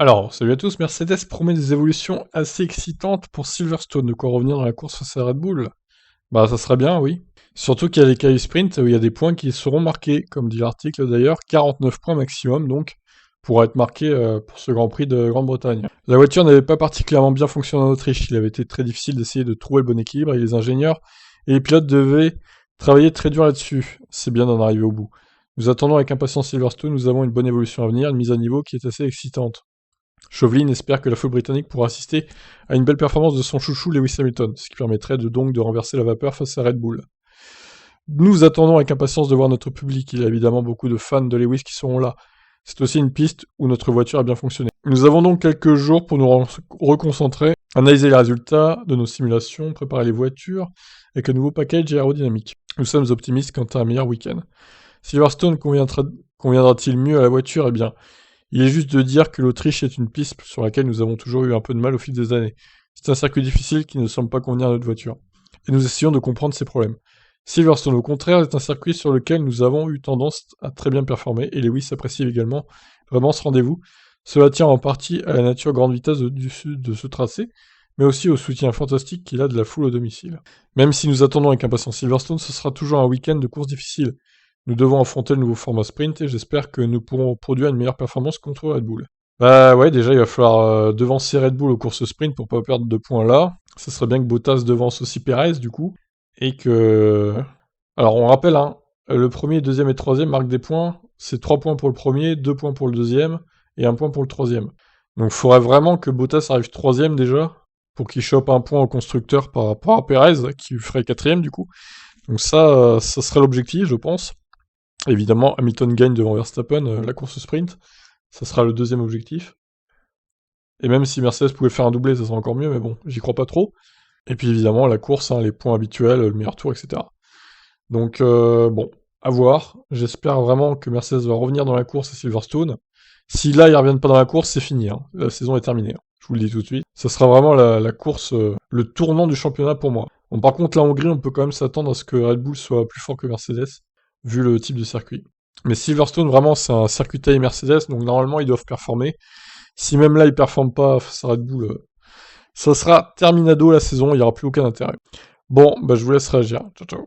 Alors, salut à tous, Mercedes promet des évolutions assez excitantes pour Silverstone, de quoi revenir dans la course face à Red Bull. Bah ça serait bien, oui. Surtout qu'il y a les qualifs sprint où il y a des points qui seront marqués, comme dit l'article d'ailleurs, 49 points maximum donc, pour être marqués pour ce Grand Prix de Grande-Bretagne. La voiture n'avait pas particulièrement bien fonctionné en Autriche, il avait été très difficile d'essayer de trouver le bon équilibre et les ingénieurs et les pilotes devaient travailler très dur là-dessus. C'est bien d'en arriver au bout. Nous attendons avec impatience Silverstone, nous avons une bonne évolution à venir, une mise à niveau qui est assez excitante. Chauvelin espère que la foule britannique pourra assister à une belle performance de son chouchou Lewis Hamilton, ce qui permettrait donc de renverser la vapeur face à Red Bull. Nous attendons avec impatience de voir notre public, il y a évidemment beaucoup de fans de Lewis qui seront là. C'est aussi une piste où notre voiture a bien fonctionné. Nous avons donc quelques jours pour nous reconcentrer, analyser les résultats de nos simulations, préparer les voitures avec un nouveau package aérodynamique. Nous sommes optimistes quant à un meilleur week-end. Silverstone conviendra-t-il mieux à la voiture? Eh bien, il est juste de dire que l'Autriche est une piste sur laquelle nous avons toujours eu un peu de mal au fil des années. C'est un circuit difficile qui ne semble pas convenir à notre voiture. Et nous essayons de comprendre ces problèmes. Silverstone, au contraire, est un circuit sur lequel nous avons eu tendance à très bien performer, et Lewis apprécie également vraiment ce rendez-vous. Cela tient en partie à la nature grande vitesse de ce tracé, mais aussi au soutien fantastique qu'il a de la foule au domicile. Même si nous attendons avec impatience Silverstone, ce sera toujours un week-end de course difficile. Nous devons affronter le nouveau format sprint et j'espère que nous pourrons produire une meilleure performance contre Red Bull. Bah ouais, déjà il va falloir devancer Red Bull aux courses sprint pour pas perdre de points là. Ça serait bien que Bottas devance aussi Perez du coup. Et que... Alors on rappelle, hein, le premier, deuxième et troisième marquent des points. C'est 3 points pour le premier, 2 points pour le deuxième et 1 point pour le troisième. Donc il faudrait vraiment que Bottas arrive troisième déjà pour qu'il chope un point au constructeur par rapport à Perez qui ferait quatrième du coup. Donc ça serait l'objectif je pense. Évidemment, Hamilton gagne devant Verstappen la course sprint. Ça sera le deuxième objectif. Et même si Mercedes pouvait faire un doublé, ça serait encore mieux, mais bon, j'y crois pas trop. Et puis évidemment, la course, hein, les points habituels, le meilleur tour, etc. Donc bon, à voir. J'espère vraiment que Mercedes va revenir dans la course à Silverstone. Si là, ils reviennent pas dans la course, c'est fini. Hein. La saison est terminée. Hein. Je vous le dis tout de suite. Ça sera vraiment la course, le tournant du championnat pour moi. Bon, par contre, la Hongrie, on peut quand même s'attendre à ce que Red Bull soit plus fort que Mercedes, vu le type de circuit. Mais Silverstone, vraiment, c'est un circuit taille Mercedes, donc normalement, ils doivent performer. Si même là, ils performent pas face à Red Bull, ça sera terminado la saison, il n'y aura plus aucun intérêt. Bon, bah je vous laisse réagir. Ciao, ciao.